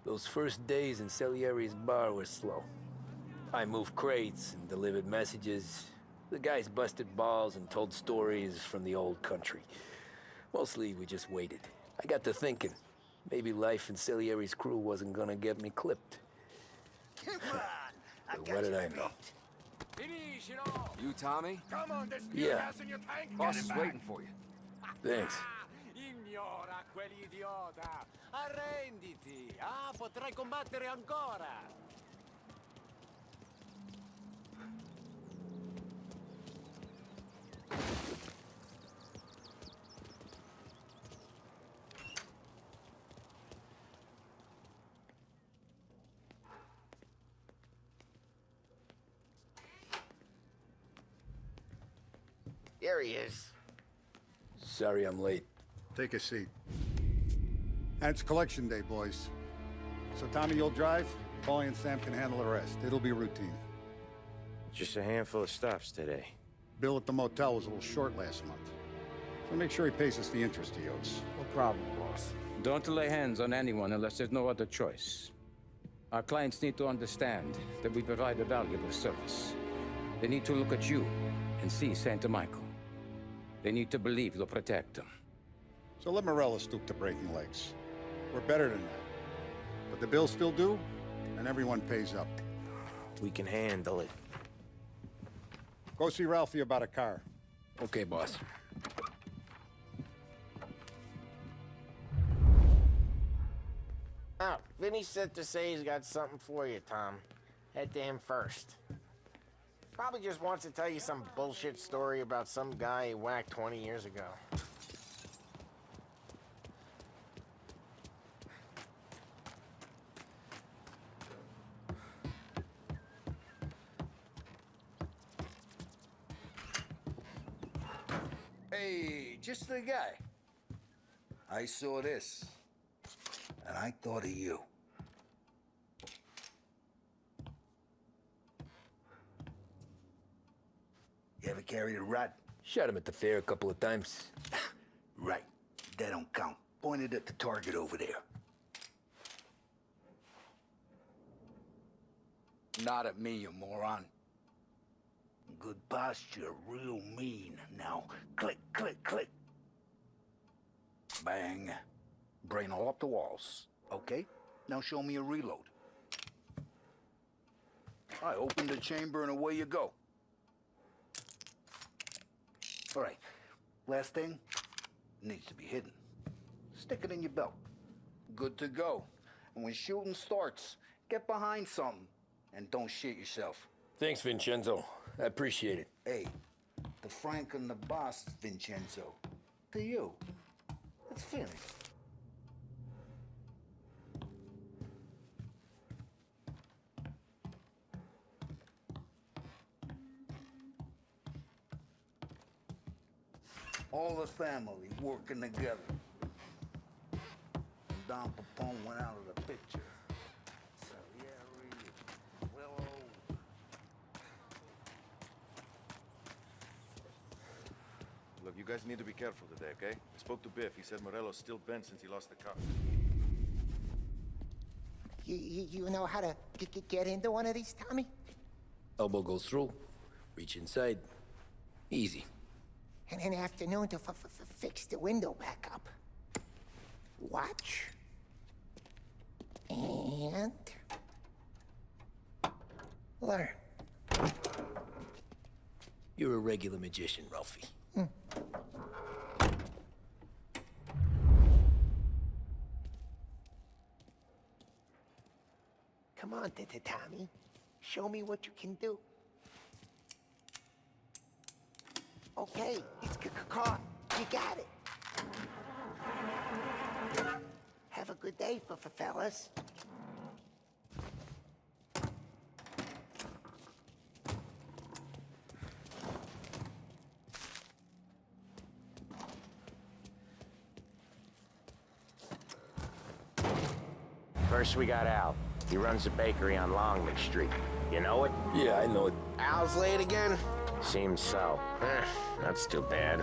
Those first days in Salieri's bar were slow. I moved crates and delivered messages. The guys busted balls and told stories from the old country. Mostly, we just waited. I got to thinking, maybe life in Salieri's crew wasn't gonna get me clipped. Come on! But what did I know? You, Tommy? Come on, there's Yeah. gas in your tank. Boss Get is it back. waiting for you. Thanks. Ignora quell'idiota! Arrenditi! Ah, potrai combattere ancora! There he is. Sorry I'm late. Take a seat. And it's collection day, boys. So Tommy, you'll drive. Paulie and Sam can handle the rest. It'll be routine. Just a handful of stops today. Bill at the motel was a little short last month. So make sure he pays us the interest he owes. No problem, boss. Don't lay hands on anyone unless there's no other choice. Our clients need to understand that we provide a valuable service. They need to look at you and see Santa Michael. They need to believe you'll protect them. So let Morella stoop to breaking legs. We're better than that. But the bills still due, and everyone pays up. We can handle it. Go see Ralphie about a car. Okay, boss. Oh, Vinny said to say he's got something for you, Tom. Head to him first. Probably just wants to tell you some bullshit story about some guy he whacked 20 years ago. Hey, just the guy. I saw this, and I thought of you. You ever carried a rod? Shot him at the fair a couple of times. Right. That don't count. Pointed at the target over there. Not at me, you moron. Good posture, real mean. Now, click, click, click. Bang. Brain all up the walls. Okay, now show me a reload. I open the chamber and away you go. All right, last thing, needs to be hidden. Stick it in your belt. Good to go. And when shooting starts, get behind something and don't shit yourself. Thanks, Vincenzo. I appreciate it. Hey, the Frank and the boss, Vincenzo. To you. It's finished. All the family working together. Don Papone went out of the picture. Salieri, Willow. Look, you guys need to be careful today, okay? I spoke to Biff. He said Morello's still bent since he lost the car. You know how to get into one of these, Tommy? Elbow goes through. Reach inside. Easy. And an afternoon to fix the window back up. Watch. And... learn. You're a regular magician, Ralphie. Come on, Tommy. Show me what you can do. Okay, it's caught. You got it. Have a good day, fellas. First we got Al. He runs a bakery on Longman Street. You know it? Yeah, I know it. Al's late again? Seems so. That's too bad.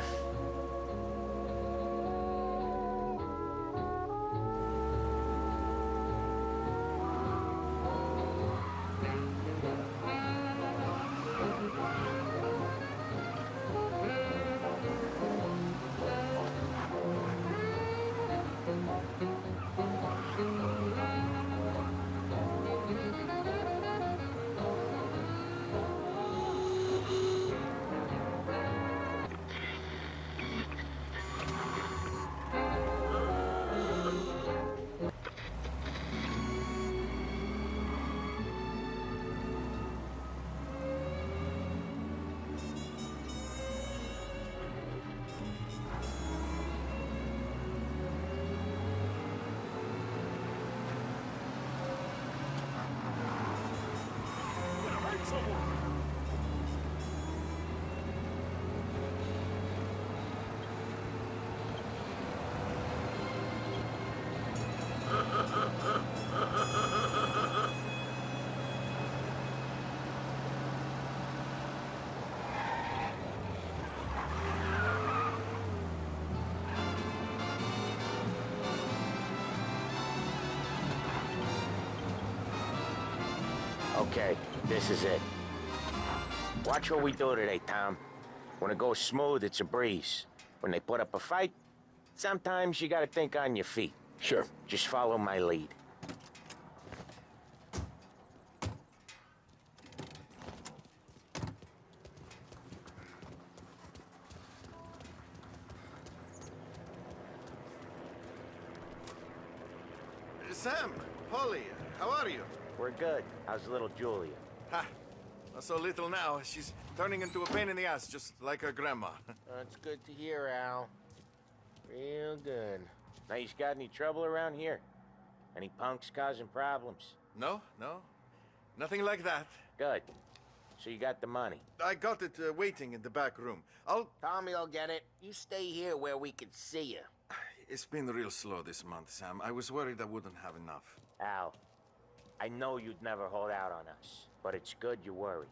Okay, this is it. Watch what we do today, Tom. When it goes smooth, it's a breeze. When they put up a fight, sometimes you gotta think on your feet. Sure. Just follow my lead. Sam, Polly, how are you? We're good. How's little Julia? Ha! Not so little now. She's turning into a pain in the ass, just like her grandma. That's good to hear, Al. Real good. Now, you got any trouble around here? Any punks causing problems? No, no. Nothing like that. Good. So you got the money? I got it waiting in the back room. Tommy'll get it. You stay here where we can see you. It's been real slow this month, Sam. I was worried I wouldn't have enough. Al, I know you'd never hold out on us, but it's good you worry.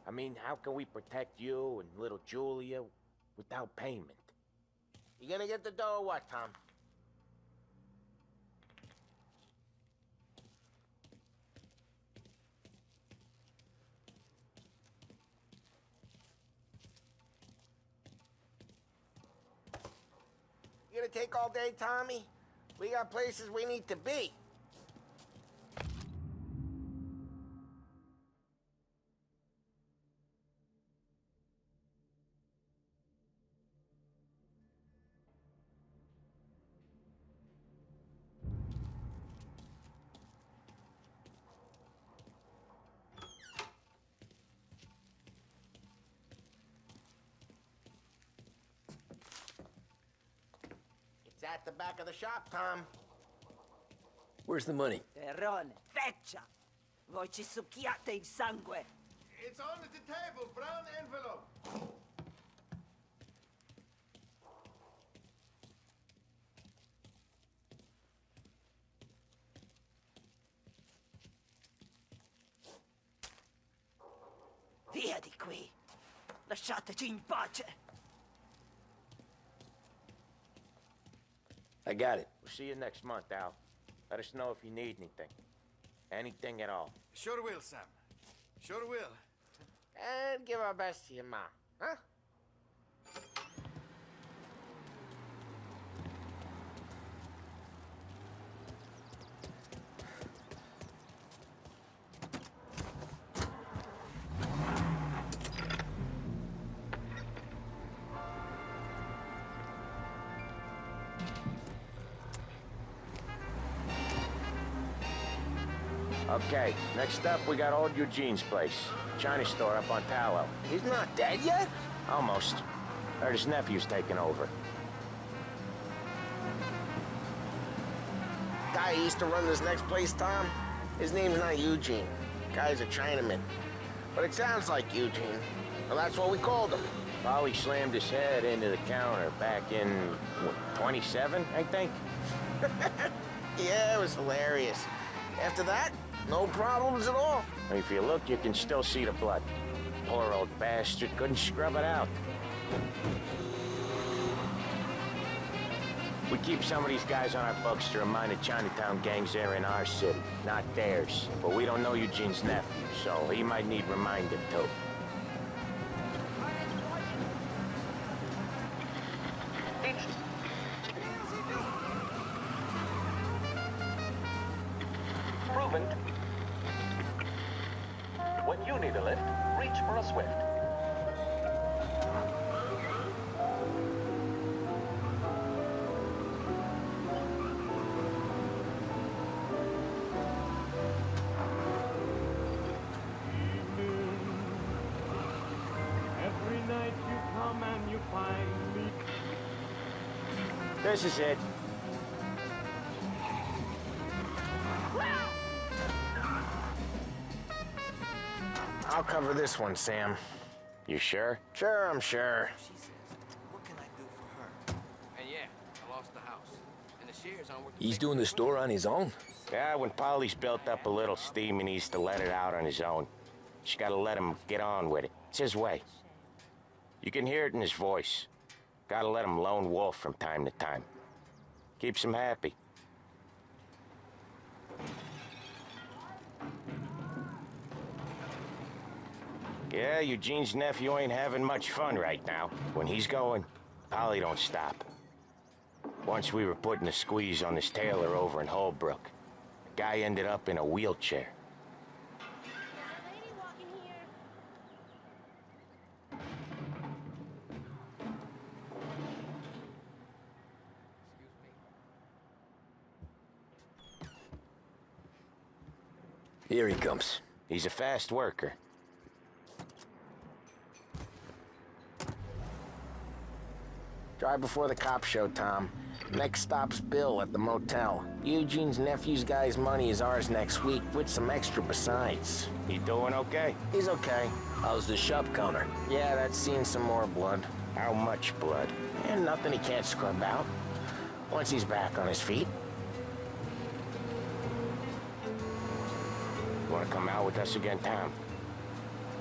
I mean, how can we protect you and little Julia without payment? You gonna get the dough or what, Tom? You gonna take all day, Tommy? We got places we need to be. At the back of the shop, Tom. Where's the money? Terrone, feccia! Voi ci succhiate il sangue! It's on the table, brown envelope. Via di qui! Lasciateci in pace! I got it. We'll see you next month, Al. Let us know if you need anything. Anything at all. Sure will, Sam. Sure will. And give our best to your ma, huh? Okay, next up we got old Eugene's place. China store up on Tallow. He's not dead yet? Almost. Heard his nephew's taking over. Guy who used to run this next place, Tom, his name's not Eugene. Guy's a Chinaman. But it sounds like Eugene. Well, that's what we called him. Probably slammed his head into the counter back in, what, 27, I think? Yeah, it was hilarious. After that, no problems at all. If you look, you can still see the blood. Poor old bastard couldn't scrub it out. We keep some of these guys on our books to remind the Chinatown gangs they're in our city, not theirs. But we don't know Eugene's nephew, so he might need reminded too. Proven. When you need a lift, reach for a Swift. Every night you come and you find me. This is it. I'll cover this one, Sam. You sure? Sure, I'm sure. She says, what can I do for her? And yeah, I lost the house. And the shares aren't working. He's doing the store on his own? Yeah, when Polly's built up a little steam, he needs to let it out on his own. Just gotta let him get on with it. It's his way. You can hear it in his voice. Gotta let him lone wolf from time to time. Keeps him happy. Yeah, Eugene's nephew ain't having much fun right now. When he's going, Polly don't stop. Once we were putting a squeeze on this tailor over in Holbrook. The guy ended up in a wheelchair. Here he comes. He's a fast worker. Drive before the cops show, Tom. Next stop's Bill at the motel. Eugene's nephew's guy's money is ours next week, with some extra besides. He doing okay? He's okay. How's the shop counter? Yeah, that's seen some more blood. How much blood? And nothing he can't scrub out. Once he's back on his feet. You wanna come out with us again, Tom?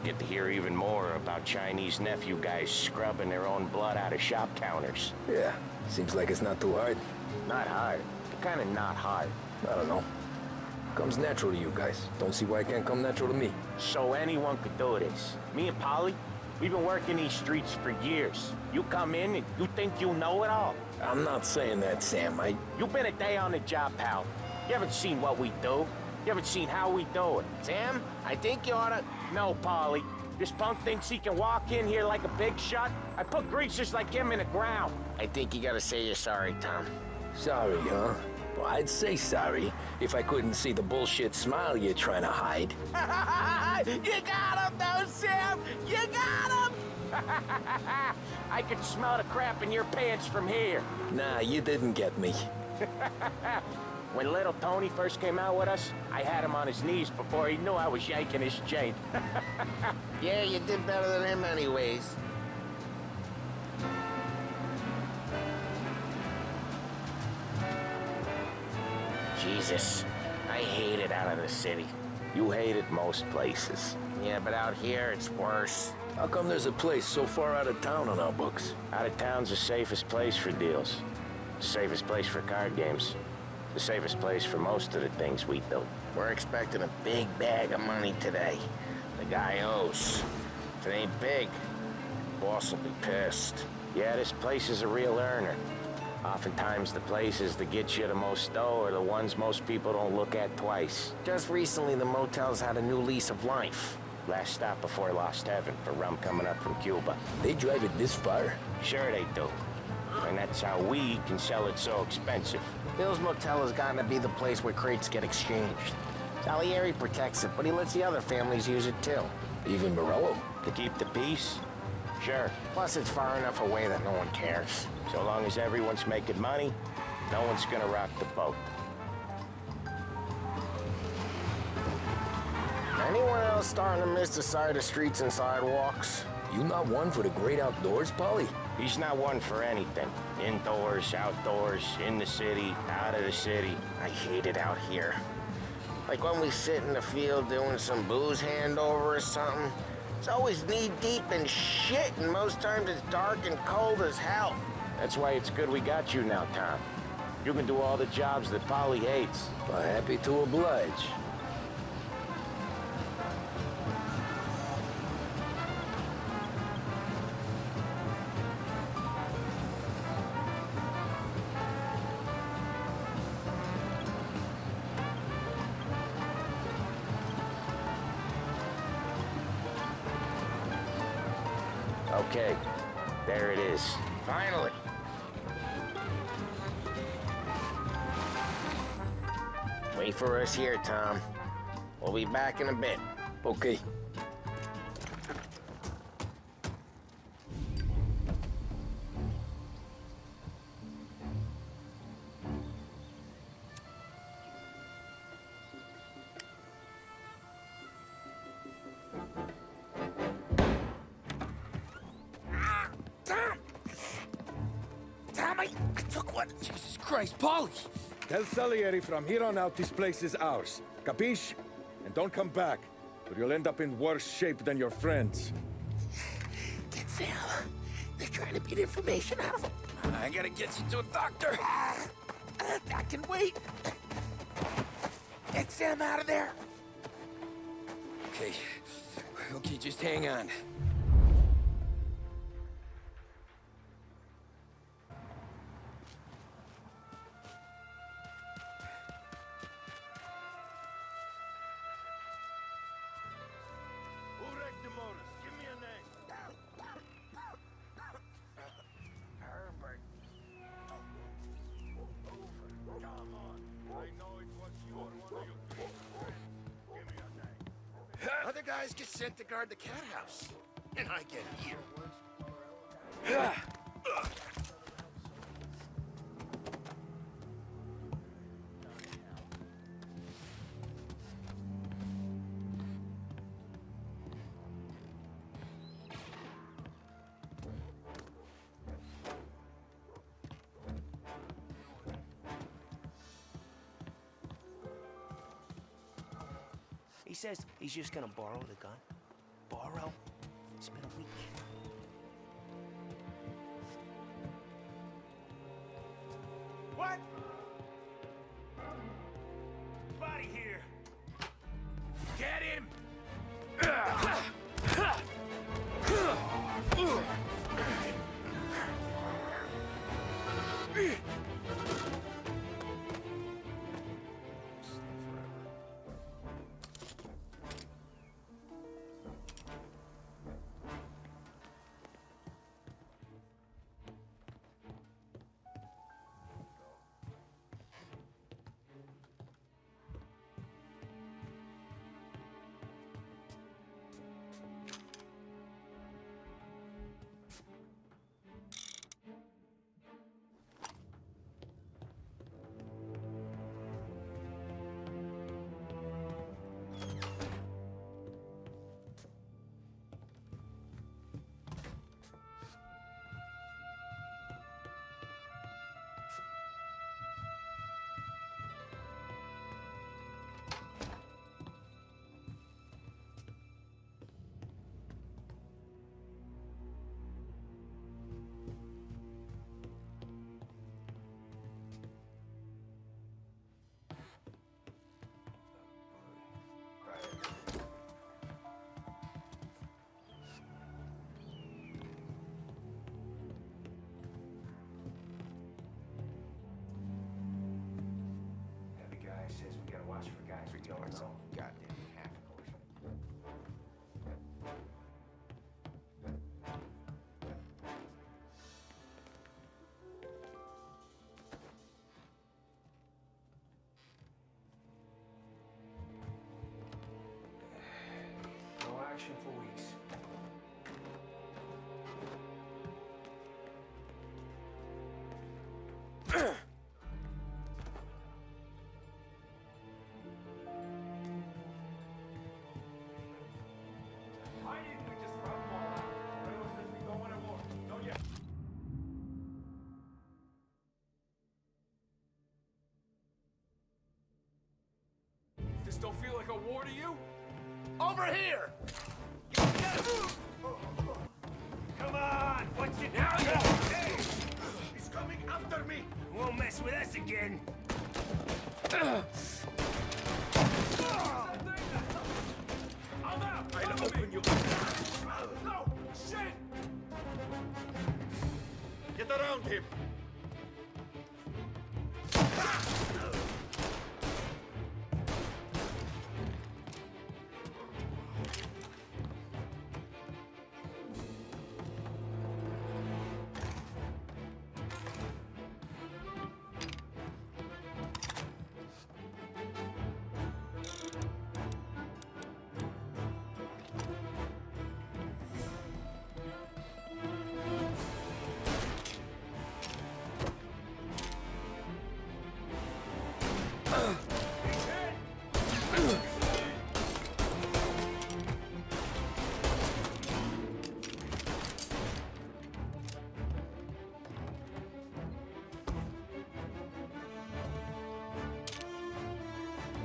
Get to hear even more about Chinese nephew guys scrubbing their own blood out of shop counters. Yeah, seems like it's not too hard. Not hard, but kinda not hard. I don't know. Comes natural to you guys. Don't see why it can't come natural to me. So anyone could do this. Me and Polly, we've been working these streets for years. You come in and you think you know it all. I'm not saying that, Sam. You've been a day on the job, pal. You haven't seen what we do. You haven't seen how we do it. Sam, I think you oughta... No, Polly. This punk thinks he can walk in here like a big shot. I put greasers like him in the ground. I think you gotta say you're sorry, Tom. Sorry, huh? Well, I'd say sorry if I couldn't see the bullshit smile you're trying to hide. You got him, though, Sam! You got him! I could smell the crap in your pants from here. Nah, you didn't get me. When little Tony first came out with us, I had him on his knees before he knew I was yanking his chain. Yeah, you did better than him anyways. Jesus, I hate it out of the city. You hate it most places. Yeah, but out here, it's worse. How come there's a place so far out of town on our books? Out of town's the safest place for deals. The safest place for card games. The safest place for most of the things we do. We're expecting a big bag of money today. The guy owes. If it ain't big, boss will be pissed. Yeah, this place is a real earner. Oftentimes the places that get you the most dough are the ones most people don't look at twice. Just recently, the motel's had a new lease of life. Last stop before Lost Heaven for rum coming up from Cuba. They drive it this far? Sure they do. And that's how we can sell it so expensive. Bill's Motel has gotten to be the place where crates get exchanged. Salieri protects it, but he lets the other families use it too. Even Morello? To keep the peace? Sure. Plus, it's far enough away that no one cares. So long as everyone's making money, no one's gonna rock the boat. Anyone else starting to miss the side of streets and sidewalks? You not one for the great outdoors, Polly? He's not one for anything. Indoors, outdoors, in the city, out of the city. I hate it out here. Like when we sit in the field doing some booze handover or something. It's always knee-deep in shit, and most times it's dark and cold as hell. That's why it's good we got you now, Tom. You can do all the jobs that Polly hates. Well, happy to oblige. Okay, there it is. Finally. Wait for us here, Tom. We'll be back in a bit. Okay. Jesus Christ, Polly! Tell Salieri from here on out this place is ours. Capiche? And don't come back, or you'll end up in worse shape than your friends. Get Sam. They're trying to beat information out of him. I gotta get you to a doctor. I can wait. Get Sam out of there. Okay. Okay, just hang on. Who wrecked the motors? Give me a name. Herbert. Come on. I know it was you or one of your big friends. Give me a name. Other guys get sent to guard the cat house. And I get here. He says he's just gonna borrow the gun. Borrow? It's been a week. What? Body here. Get him! Says we gotta watch for guys we don't know. Goddamn half portion. No action for weeks. Why didn't we just run them all out? Everyone says we don't want to war. No, yeah. This don't feel like a war to you? Over here! Come on! What's it now? Hey! He's coming after me! Won't mess with us again! I'm out! I'll open you! No! Shit! Get around him!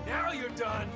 Now you're done!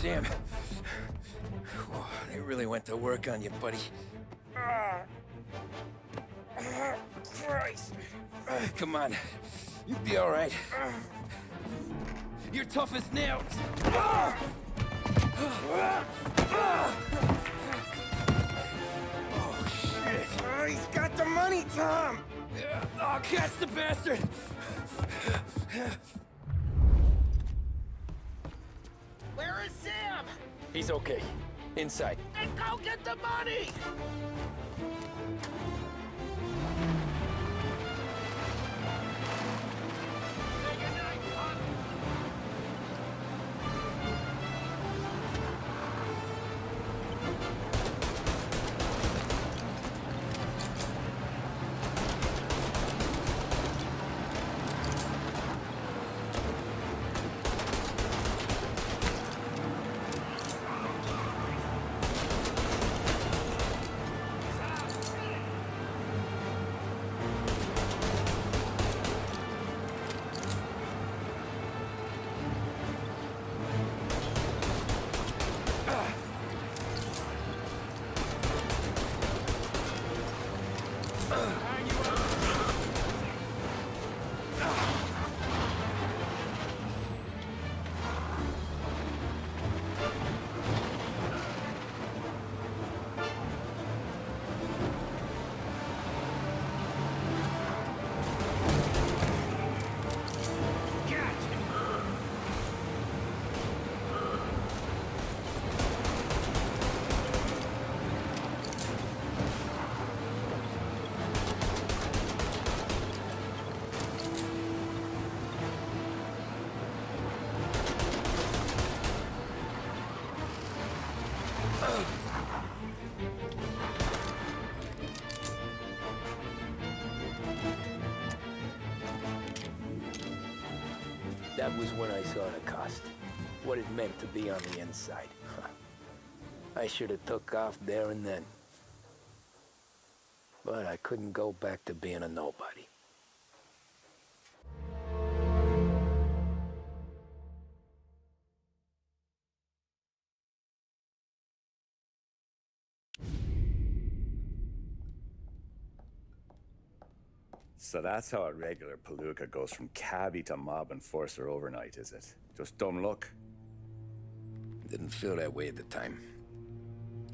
Sam. Whoa, they really went to work on you, buddy. Christ. Come on. You'll be all right. You're tough as nails. Oh, shit. Oh, he's got the money, Tom! Oh, catch the bastard! Where is Sam? He's okay. Inside. Then go get the money! Say goodnight, Pop. That was when I saw the cost. What it meant to be on the inside. I should have took off there and then. But I couldn't go back to being a nobody. So that's how a regular palooka goes from cabbie to mob enforcer overnight, is it? Just dumb luck? Didn't feel that way at the time.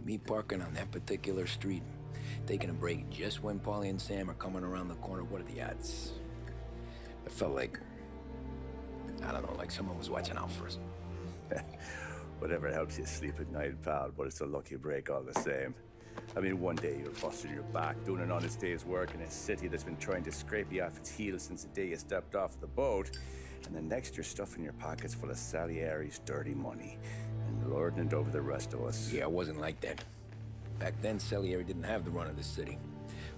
Me parking on that particular street, taking a break just when Paulie and Sam are coming around the corner, what are the odds? It felt like, I don't know, like someone was watching out for us. Whatever helps you sleep at night, pal, but it's a lucky break all the same. I mean, one day you're busting your back, doing an honest day's work in a city that's been trying to scrape you off its heels since the day you stepped off the boat, and the next you're stuffing your pockets full of Salieri's dirty money and lording it over the rest of us. Yeah, it wasn't like that. Back then, Salieri didn't have the run of the city.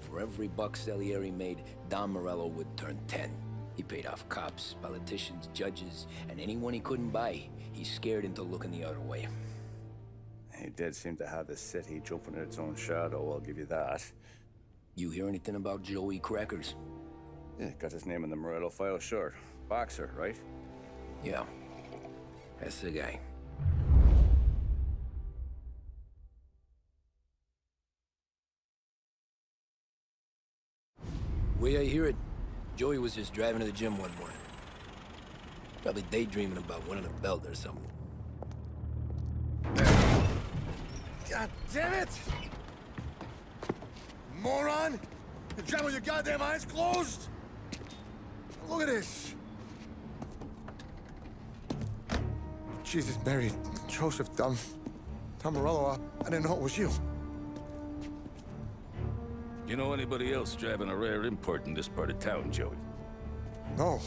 For every buck Salieri made, Don Morello would turn 10. He paid off cops, politicians, judges, and anyone he couldn't buy, he scared into looking the other way. He did seem to have the city jumping in its own shadow, I'll give you that. You hear anything about Joey Crackers? Yeah, got his name in the Morello file, sure. Boxer, right? Yeah, that's the guy. Way I hear it, Joey was just driving to the gym one morning. Probably daydreaming about winning a belt or something. God damn it! Moron! You drive with your goddamn eyes closed? Look at this! Jesus, Mary, Joseph, Tom Morello, I didn't know it was you. You know anybody else driving a rare import in this part of town, Joey? No.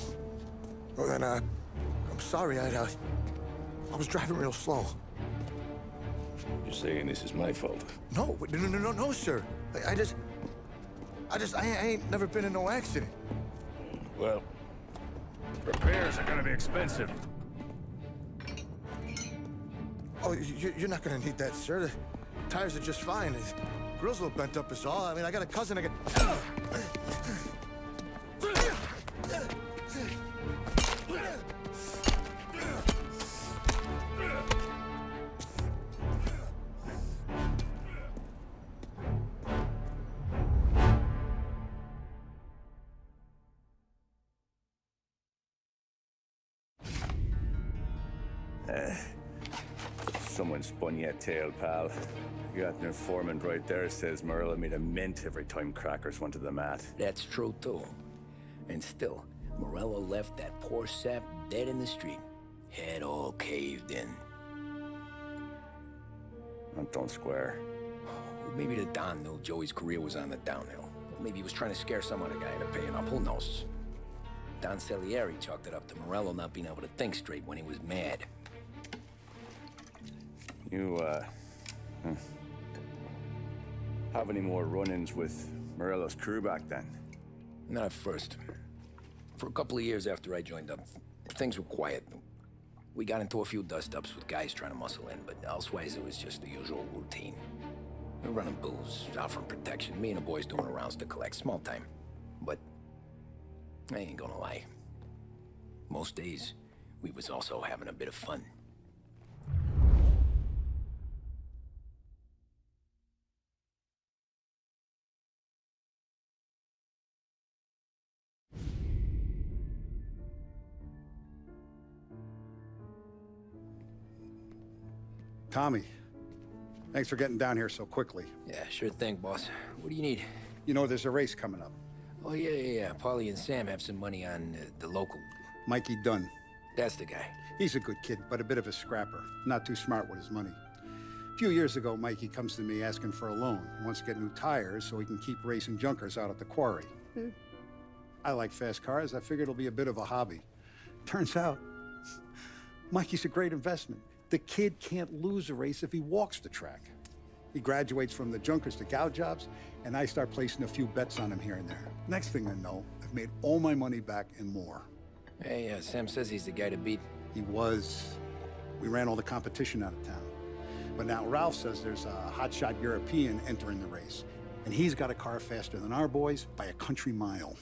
Well then, I'm sorry, I was driving real slow. You're saying this is my fault? No, no, sir. I ain't never been in no accident. Well, repairs are gonna be expensive. Oh, you're not gonna need that, sir. The tires are just fine. The grill's a little bent up is all. I mean, I got a cousin I can... Someone spun you a tail, pal. You got an informant right there says Morello made a mint every time crackers went to the mat. That's true, too. And still, Morello left that poor sap dead in the street. Head all caved in. Don't square. Maybe the Don knew Joey's career was on the downhill. Maybe he was trying to scare some other guy into paying up. Who knows? Don Salieri chalked it up to Morello not being able to think straight when he was mad. You, have any more run-ins with Morello's crew back then? Not at first. For a couple of years after I joined up, things were quiet. We got into a few dust-ups with guys trying to muscle in, but elsewise it was just the usual routine. We're running booze, offering protection, me and the boys doing rounds to collect, small time. But I ain't gonna lie. Most days, we was also having a bit of fun. Tommy, thanks for getting down here so quickly. Yeah, sure thing, boss. What do you need? You know, there's a race coming up. Oh, yeah. Paulie and Sam have some money on the local. Mikey Dunn. That's the guy. He's a good kid, but a bit of a scrapper. Not too smart with his money. A few years ago, Mikey comes to me asking for a loan. He wants to get new tires so he can keep racing junkers out at the quarry. I like fast cars. I figured it'll be a bit of a hobby. Turns out, Mikey's a great investment. The kid can't lose a race if he walks the track. He graduates from the junkers to gal jobs, and I start placing a few bets on him here and there. Next thing I know, I've made all my money back and more. Hey, Sam says he's the guy to beat. He was. We ran all the competition out of town. But now Ralph says there's a hotshot European entering the race, and he's got a car faster than our boys by a country mile.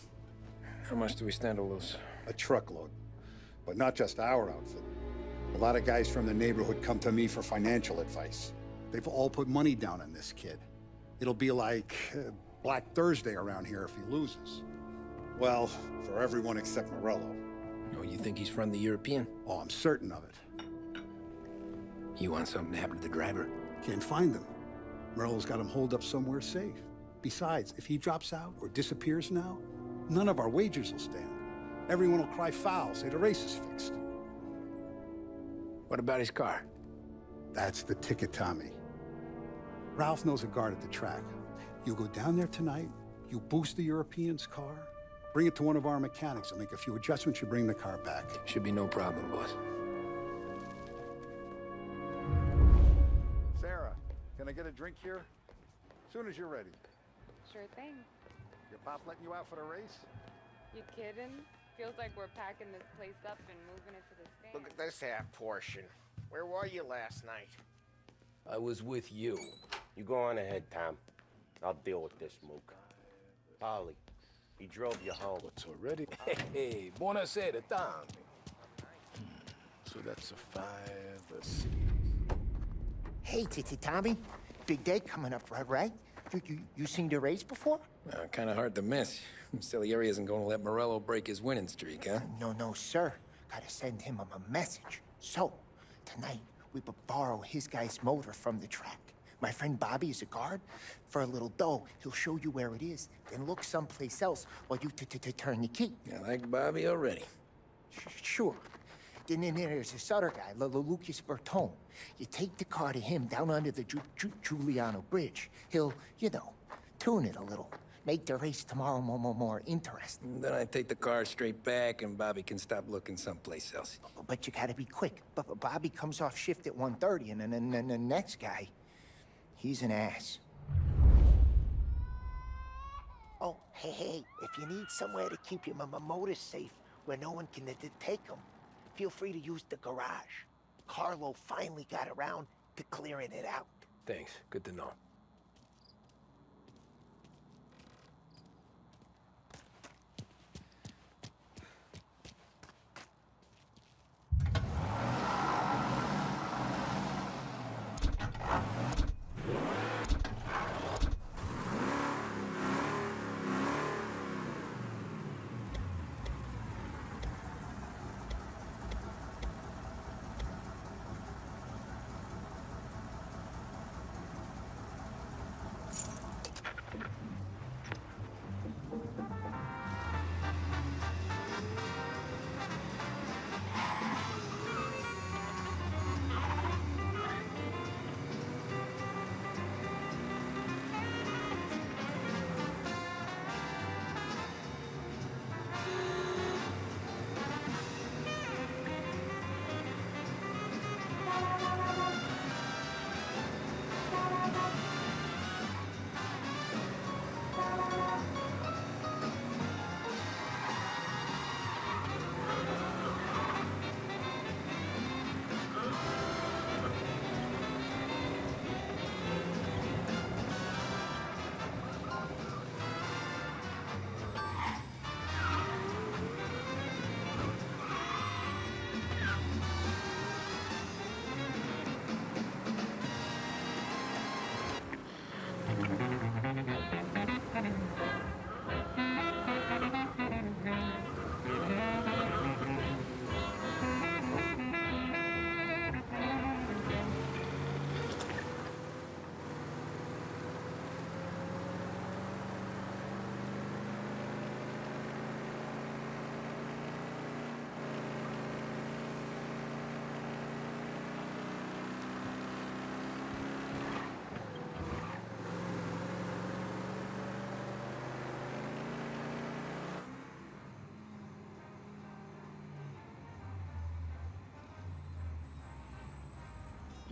How much do we stand to lose? A truckload. But not just our outfit. A lot of guys from the neighborhood come to me for financial advice. They've all put money down on this kid. It'll be like Black Thursday around here if he loses. Well, for everyone except Morello. Oh, you think he's from the European? Oh, I'm certain of it. You want something to happen to the driver? Can't find him. Morello's got him holed up somewhere safe. Besides, if he drops out or disappears now, none of our wagers will stand. Everyone will cry foul, say the race is fixed. What about his car? That's the ticket, Tommy. Ralph knows a guard at the track. You go down there tonight, you boost the European's car, bring it to one of our mechanics, and make a few adjustments, you bring the car back. Should be no problem, boss. Sarah, can I get a drink here? As soon as you're ready. Sure thing. Your pop letting you out for the race? You kidding? Feels like we're packing this place up and moving it to the stand. Look at this half portion. Where were you last night? I was with you. You go on ahead, Tom. I'll deal with this mook. Polly, he drove you home. What's already? Hey, buonasera, Tom. So that's a 5, a 6. Hey, Tommy. Big day coming up, right? You seen the race before? Kind of hard to miss. Salieri isn't going to let Morello break his winning streak, huh? No, sir. Gotta send him a message. So, tonight, we will borrow his guy's motor from the track. My friend Bobby is a guard. For a little dough, he'll show you where it is, then look someplace else while you turn the key. I like Bobby already. Sure. Then there's this other guy, Lucas Bertone. You take the car to him down under the Giuliano Bridge. He'll, tune it a little. Make the race tomorrow more interesting. Then I take the car straight back and Bobby can stop looking someplace else. But you gotta be quick. But Bobby comes off shift at 1:30, and then the next guy, he's an ass. Oh, hey, if you need somewhere to keep your motor safe where no one can take them, feel free to use the garage. Carlo finally got around to clearing it out. Thanks. Good to know.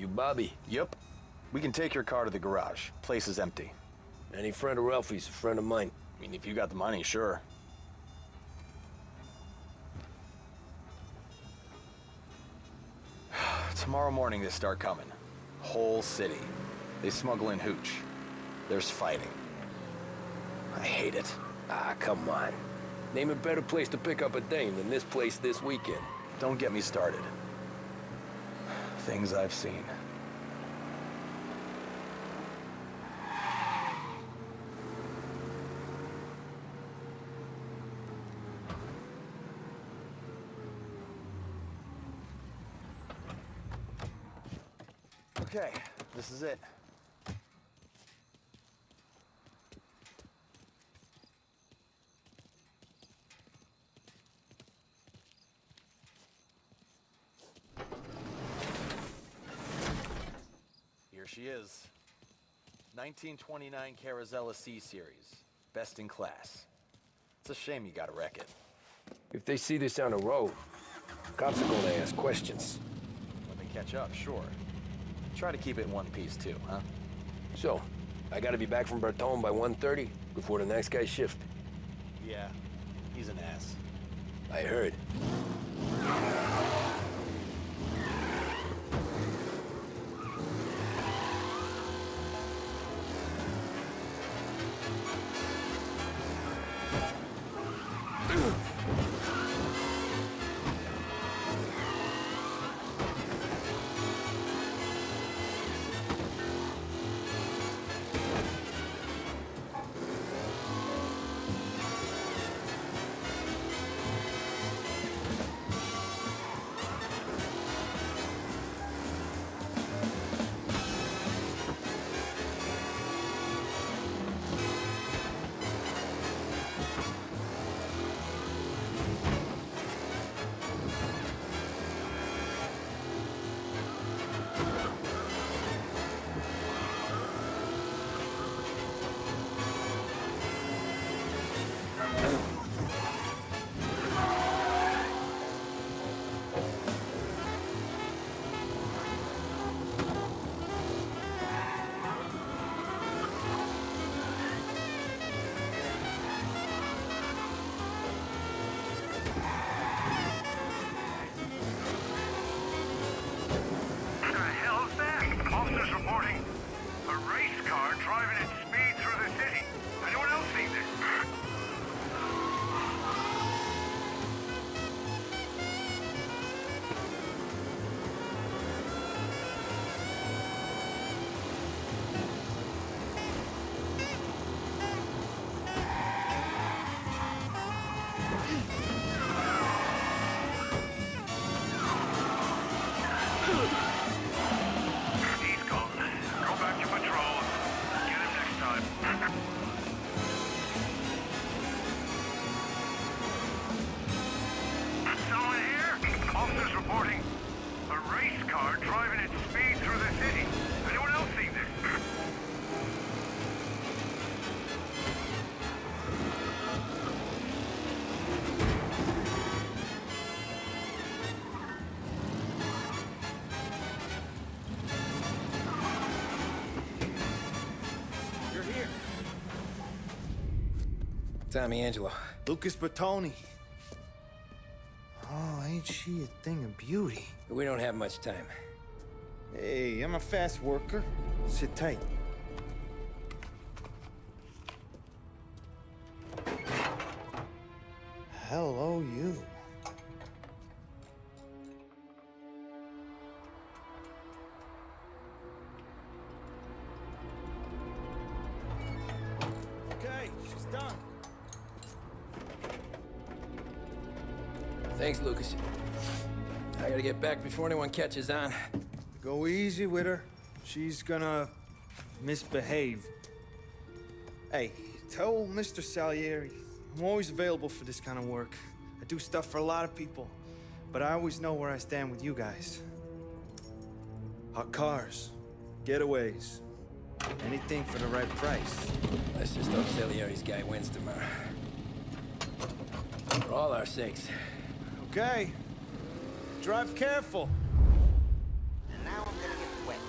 You Bobby? Yep. We can take your car to the garage. Place is empty. Any friend of Ralphie's a friend of mine. I mean, if you got the money, sure. Tomorrow morning they start coming. Whole city. They smuggle in hooch. There's fighting. I hate it. Ah, come on. Name a better place to pick up a dame than this place this weekend. Don't get me started. Things I've seen. Okay, this is it. Here she is. 1929 Carazella C-Series. Best in class. It's a shame you gotta wreck it. If they see this on the road, cops are gonna ask questions. When they catch up, sure. Try to keep it in one piece too, huh? So, I gotta be back from Bertone by 1:30 before the next guy's shift. Yeah, he's an ass. I heard. Tommy Angelo. Lucas Bertoni. Oh, ain't she a thing of beauty? We don't have much time. Hey, I'm a fast worker. Sit tight. Hello, you. Okay, she's done. Thanks, Lucas. I gotta get back before anyone catches on. Go easy with her. She's gonna misbehave. Hey, tell Mr. Salieri I'm always available for this kind of work. I do stuff for a lot of people, but I always know where I stand with you guys. Hot cars, getaways, anything for the right price. Let's just hope Salieri's guy wins tomorrow. For all our sakes. Okay. Drive careful. And now I'm gonna get wet.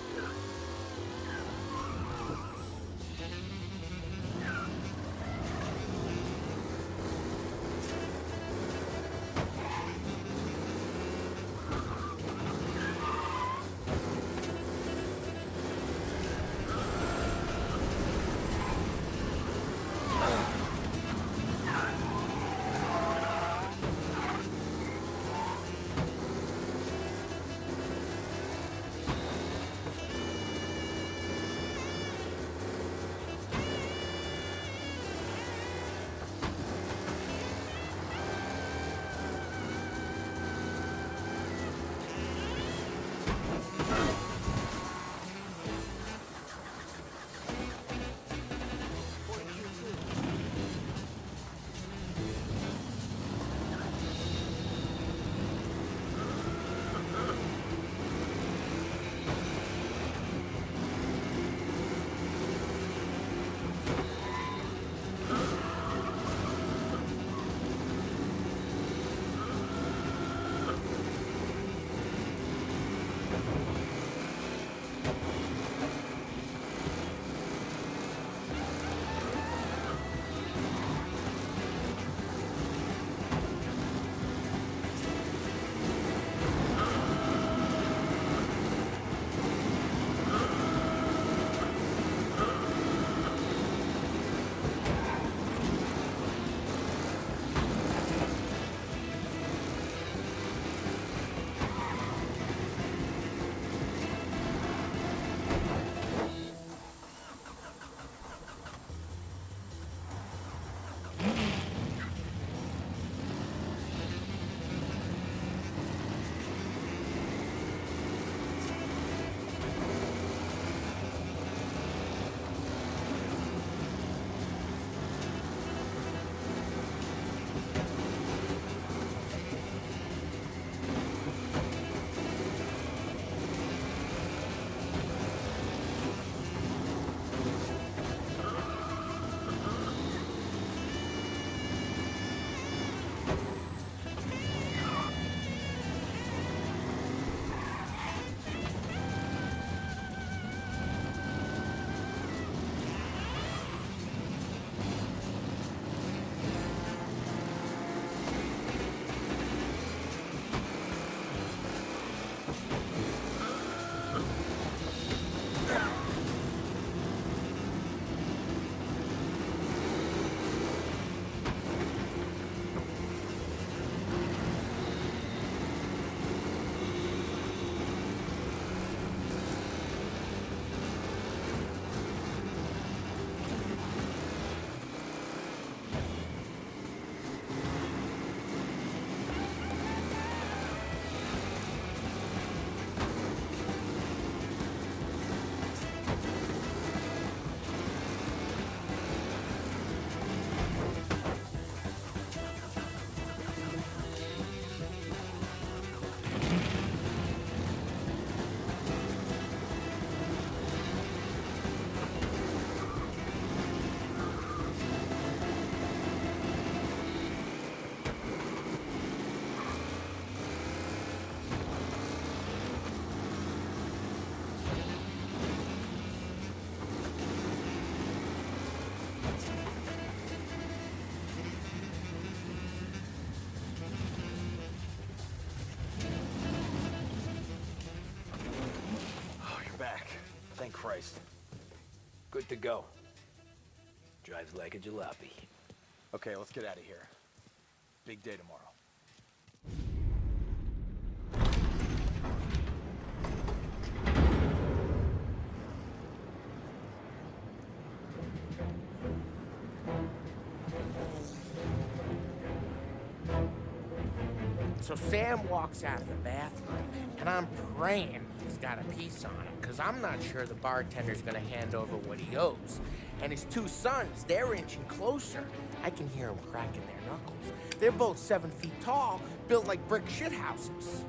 Thank Christ. Good to go. Drives like a jalopy. Okay, let's get out of here. Big day tomorrow. So Sam walks out of the bathroom, and I'm praying he's got a piece on him, because I'm not sure the bartender's gonna hand over what he owes. And his two sons, they're inching closer. I can hear them cracking their knuckles. They're both 7 feet tall, built like brick shithouses.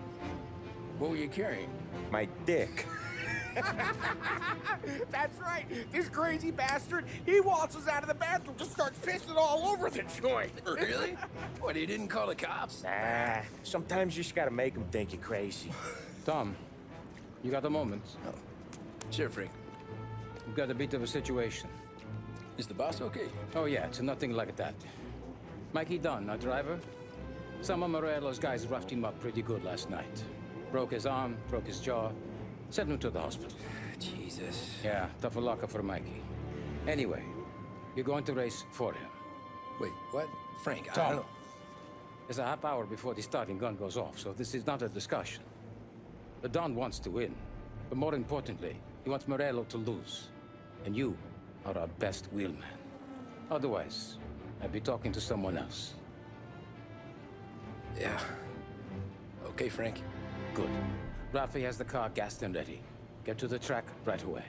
What were you carrying? My dick. That's right. This crazy bastard, he waltzes out of the bathroom, just starts pissing all over the joint. Really? What, he didn't call the cops? Nah, sometimes you just gotta make them think you're crazy. Tom, you got a moment? Oh. Sure, Frank. We've got a bit of a situation. Is the boss okay? Oh yeah, it's nothing like that. Mikey Dunn, our driver. Some of Morello's guys roughed him up pretty good last night. Broke his arm, broke his jaw. Sent him to the hospital. Jesus. Yeah, tough luck for Mikey. Anyway, you're going to race for him. Wait, what? Frank, I Tom, don't know. there's a half hour before the starting gun goes off, so this is not a discussion. The Don wants to win, but more importantly, he wants Morello to lose. And you are our best wheelman. Otherwise, I'd be talking to someone else. Yeah. Okay, Frank. Good. Rafi has the car gassed and ready. Get to the track right away.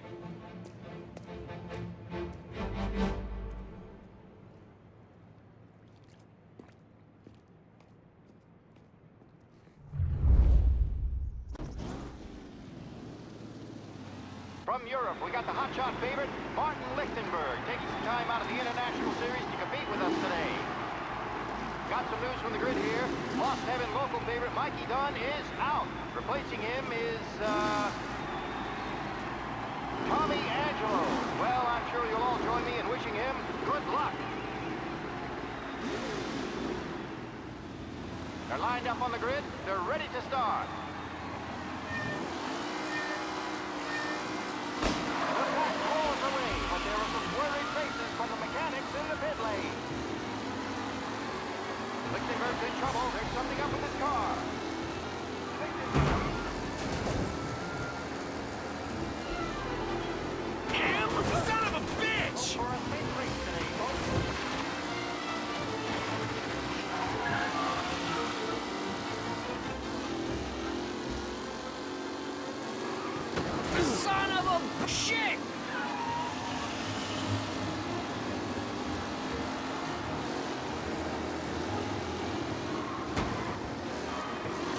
From Europe, we got the hotshot favorite, Martin Lichtenberg, taking some time out of the International Series to compete with us today. Got some news from the grid here. Lost Heaven local favorite Mikey Dunn is out. Replacing him is, Tommy Angelo. Well, I'm sure you'll all join me in wishing him good luck. They're lined up on the grid. They're ready to start. The pack rolls away, but there are some worried faces from the mechanics in the pit lane. Lichtenberg's in trouble. There's something up with his car. Son of a bitch! For a safe race today, folks. Son of a shit!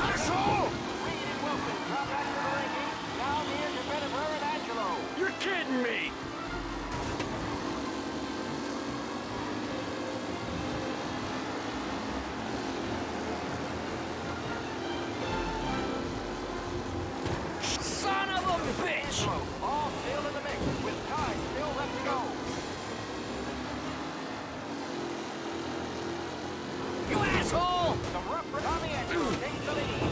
Asshole! Reed and Wilson drop back to the rankings. Now near to Bennever and Angelo. You're kidding me! Son of a bitch! All still in the mix, with time still left to go. You asshole! Some rough for Tommy Angelo takes the lead.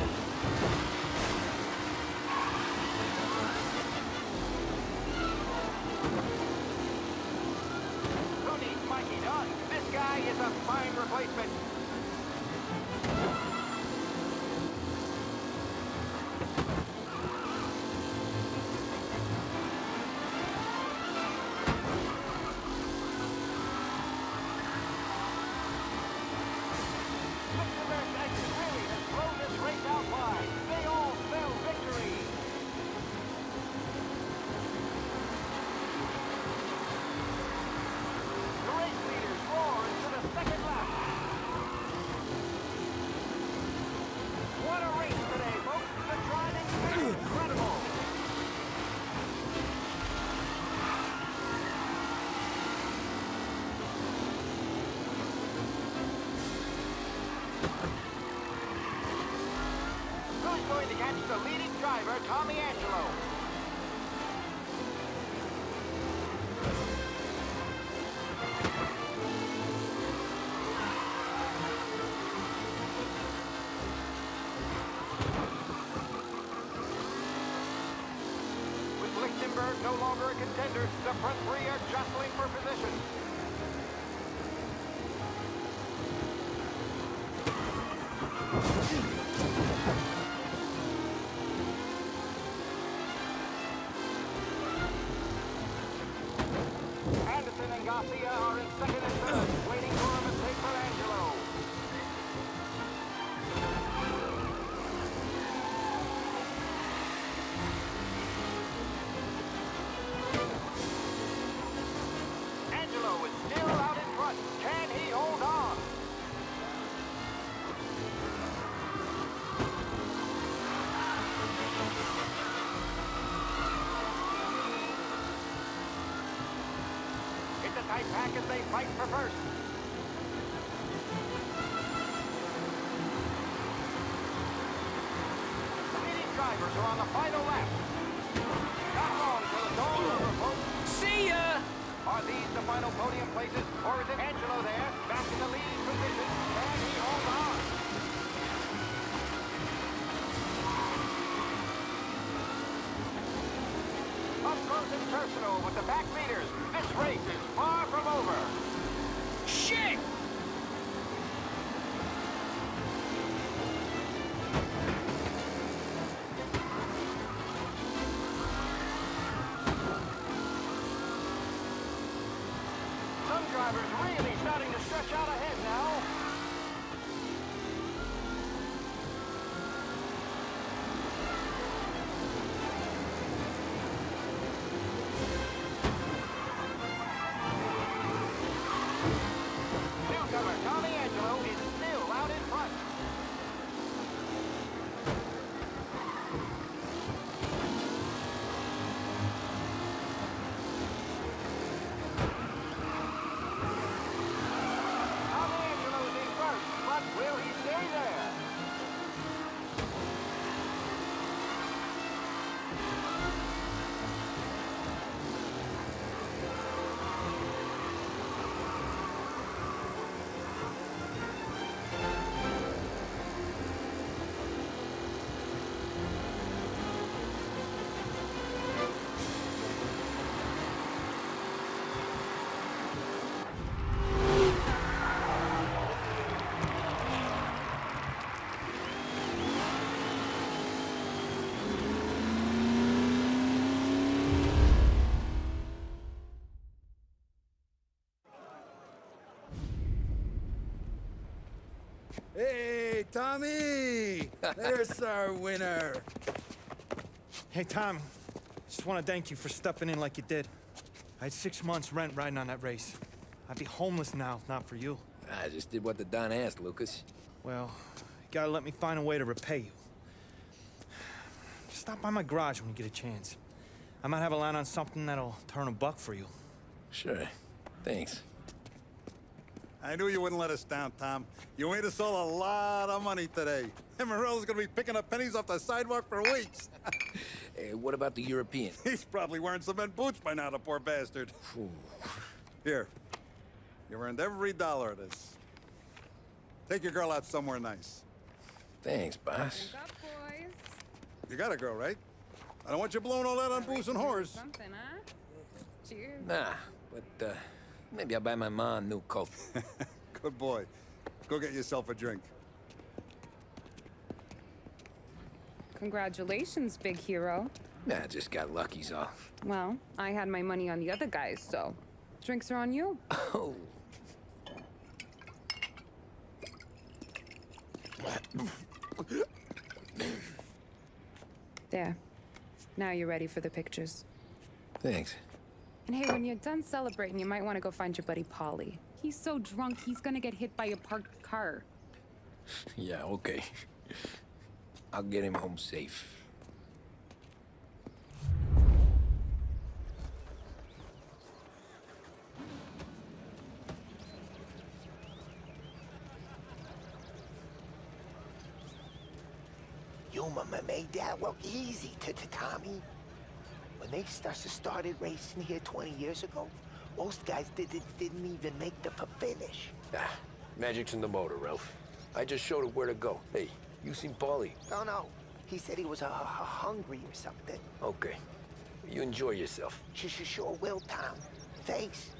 Who needs Mikey Dunn? This guy is a fine replacement. Lichtenberg's exit really has thrown this race out wide. They all spell victory. The race leaders roar into the second lap. What a race today, folks. The driving is incredible. Who's going to catch the leading driver, Tommy Angelo? With Lichtenberg no longer a contender, the front three are jostling for position. Anderson and Garcia are in second and third, waiting for a mistake for Angelo. Angelo is still out in front. Can he hold on? It's a tight pack as they fight for first. The leading drivers are on the final lap. Not long till it's all over, folks. See ya! Are these the final podium places, or is it Angelo there, back in the lead position? Can he hold on? Up close and personal with the back leaders. This race is far from over. Shit! Some drivers really starting to stretch out ahead now. Tommy! There's our winner. Hey, Tommy. Just want to thank you for stepping in like you did. I had 6 months rent riding on that race. I'd be homeless now if not for you. I just did what the Don asked, Lucas. Well, you gotta let me find a way to repay you. Stop by my garage when you get a chance. I might have a line on something that'll turn $1 for you. Sure. Thanks. I knew you wouldn't let us down, Tom. You made us all a lot of money today. And Morel's gonna be picking up pennies off the sidewalk for weeks. Hey, what about the European? He's probably wearing cement boots by now, the poor bastard. Here. You earned every dollar of this. Take your girl out somewhere nice. Thanks, boss. Up, boys. You got a girl, right? I don't want you blowing all that on booze and whores. Something, huh? Cheers. Nah, but maybe I'll buy my mom a new coat. Good boy. Go get yourself a drink. Congratulations, big hero. Nah, just got lucky's all. Well, I had my money on the other guys, so drinks are on you. Oh. There. Now you're ready for the pictures. Thanks. And hey, when you're done celebrating, you might want to go find your buddy Paulie. He's so drunk, he's gonna get hit by a parked car. Yeah, okay. I'll get him home safe. You made that look easy to Tommy. When they started racing here 20 years ago, most guys didn't even make the finish. Ah, magic's in the motor, Ralph. I just showed it where to go. Hey, you seen Paulie? No. He said he was hungry or something. Okay. You enjoy yourself. Sure will, Tom. Thanks.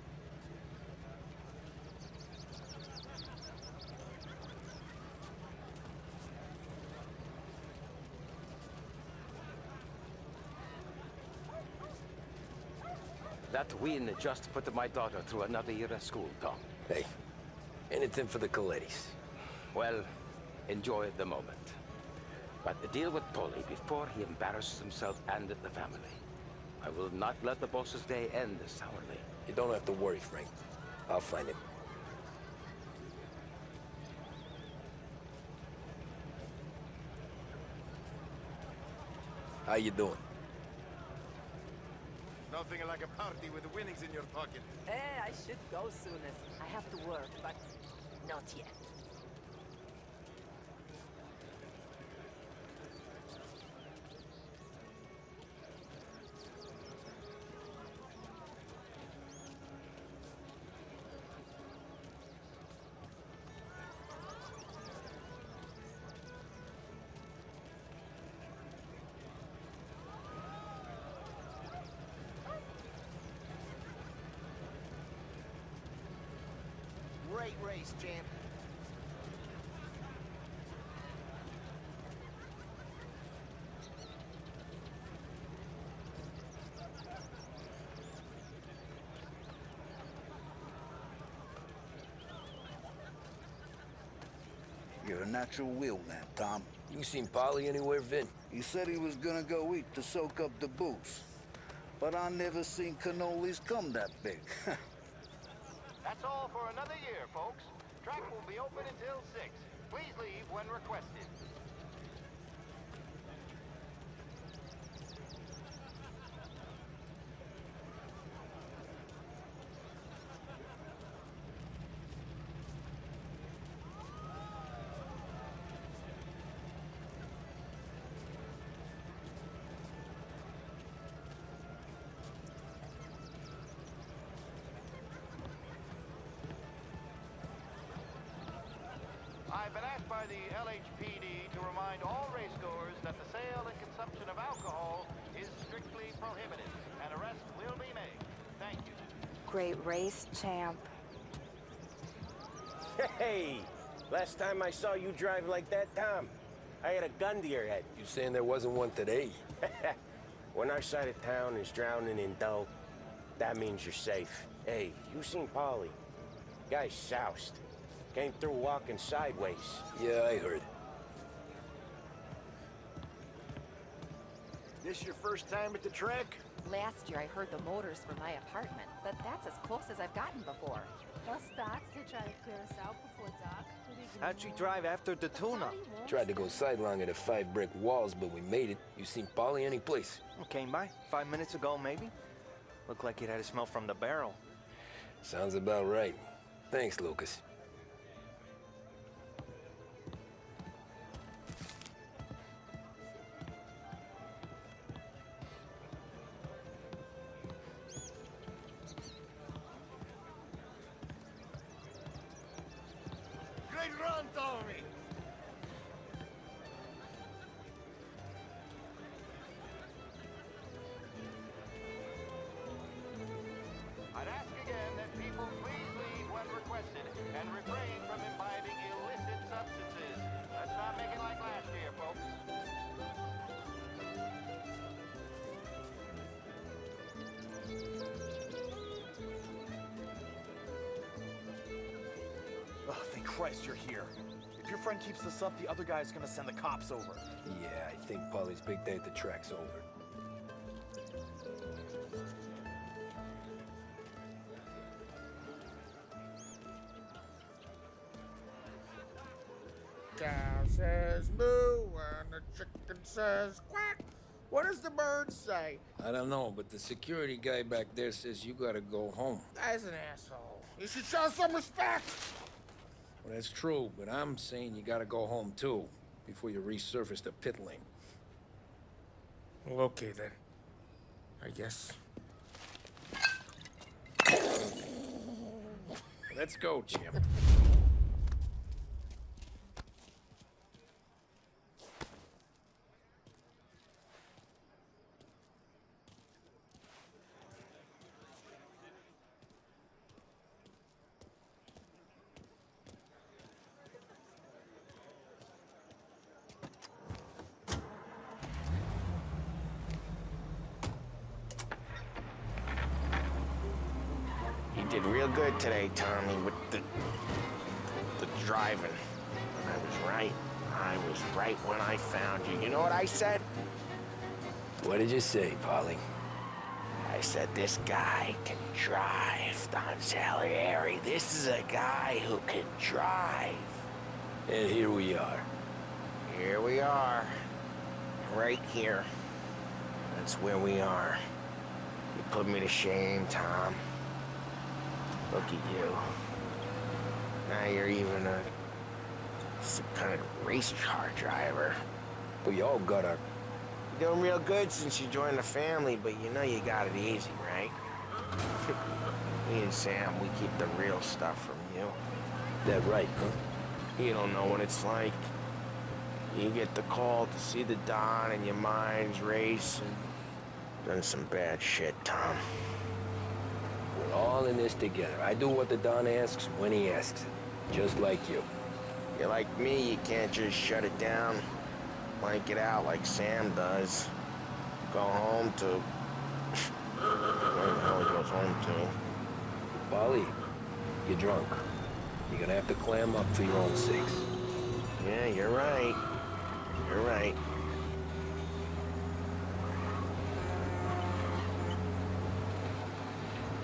That win just put my daughter through another year at school, Tom. Hey, anything for the Colettis. Well, enjoy the moment. But deal with Paulie before he embarrasses himself and the family. I will not let the boss's day end sourly. You don't have to worry, Frank. I'll find him. How you doing? Nothing like a party with the winnings in your pocket. I should go soon as I have to work, but not yet. Great race, champ. You're a natural wheel man, Tom. You seen Paulie anywhere, Vin? He said he was gonna go eat to soak up the booze. But I never seen cannolis come that big. That's all for another year, folks. Track will be open until 6. Please leave when requested. I've been asked by the LHPD to remind all racegoers that the sale and consumption of alcohol is strictly prohibited. An arrest will be made. Thank you. Great race, champ. Hey, last time I saw you drive like that, Tom, I had a gun to your head. You saying there wasn't one today? When our side of town is drowning in dough, that means you're safe. Hey, you seen Paulie? Guy's soused. Came through walking sideways. Yeah, I heard. This your first time at the track? Last year I heard the motors for my apartment, but that's as close as I've gotten before. Bus stocks to try to clear us out before dark. How'd you drive after the tuna? Tried to go sidelong at the 5 brick walls, but we made it. You seen Polly any place? Came by 5 minutes ago, maybe. Looked like it had a smell from the barrel. Sounds about right. Thanks, Lucas. Great run, Tommy! I'd ask again that people please leave when requested and refrain from imbibing illicit substances. Let's not make it like last year, folks. Oh, thank Christ you're here. If your friend keeps this up, the other guy's gonna send the cops over. Yeah, I think Polly's big day at the track's over. Cow says moo and the chicken says quack. What does the bird say? I don't know, but the security guy back there says you gotta go home. Guy's an asshole. You should show some respect. Well, that's true, but I'm saying you gotta go home too, before you resurface the pit lane. Well, okay then. I guess. Let's go, Jim. You did real good today, Tommy, with the driving. I was right. I was right when I found you. You know what I said? What did you say, Polly? I said this guy can drive, Don Salieri. This is a guy who can drive. And here we are. Here we are. Right here. That's where we are. You put me to shame, Tom. Look at you. Now you're even some kind of race car driver. We all got our... You're doing real good since you joined the family, but you know you got it easy, right? Me and Sam, we keep the real stuff from you. That right, huh? You don't know what it's like. You get the call to see the Don and your mind's racing. Done some bad shit, Tom. We're all in this together. I do what the Don asks when he asks it. Just like you. You're like me, you can't just shut it down. Blank it out like Sam does. Go home to... Where the hell he goes home to? Polly, you're drunk. You're gonna have to clam up for your own sakes. Yeah, you're right. You're right.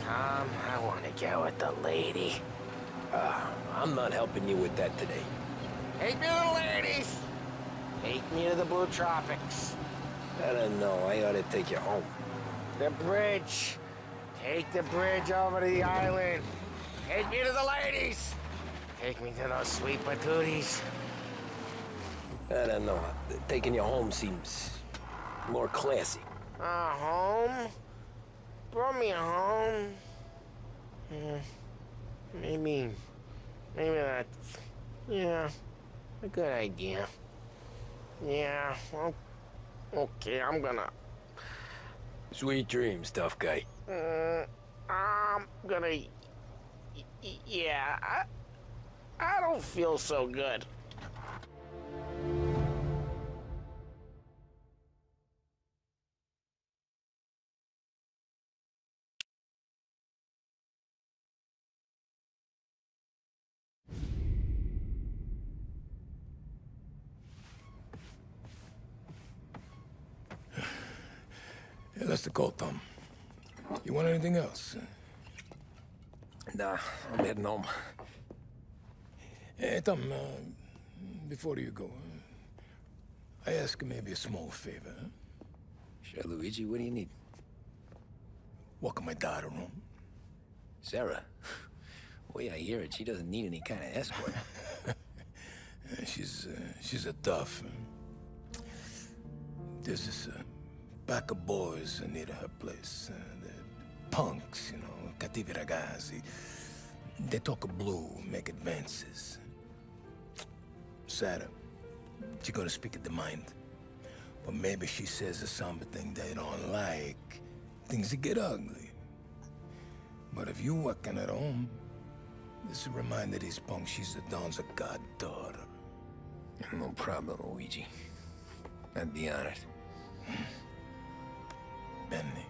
Tom, I want to go with the lady. I'm not helping you with that today. Take me to the ladies! Take me to the Blue Tropics. I don't know. I ought to take you home. The bridge. Take the bridge over to the island. Take me to the ladies. Take me to those sweet patooties. I don't know. Taking you home seems more classy. Home? Brought me home. Maybe that's, yeah, a good idea. Yeah, well, okay, I'm gonna... Sweet dreams, tough guy. I'm gonna... Yeah, I don't feel so good. Yeah, that's the call, Tom. You want anything else? Nah, I'm heading home. Hey, Tom, before you go, I ask maybe a small favor. Huh? Sure, Luigi, what do you need? Walk my daughter home. Sarah? The way I hear it, she doesn't need any kind of escort. She's a tough. There's this pack of boys near her place. They're punks, you know, cattivi ragazzi. They talk blue, make advances. Sarah, she gonna speak at the mind. But maybe she says something they don't like. Things get ugly. But if you working at home, this is a reminder these punks she's the Don's a goddaughter. No problem, Luigi. I'd be honored. Benny.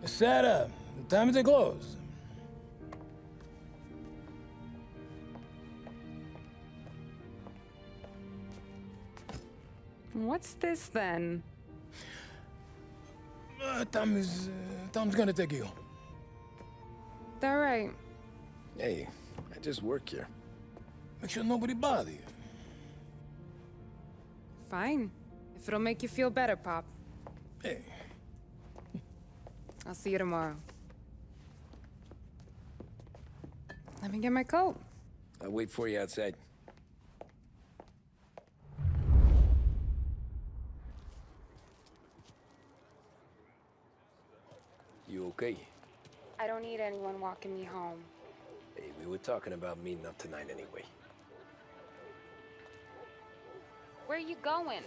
Sarah, time to close. What's this then? Tom's gonna take you. All right. Hey, I just work here. Make sure nobody bother you. Fine. If it'll make you feel better, Pop. Hey. I'll see you tomorrow. Let me get my coat. I'll wait for you outside. You okay? I don't need anyone walking me home. Hey, we were talking about meeting up tonight anyway. Where are you going?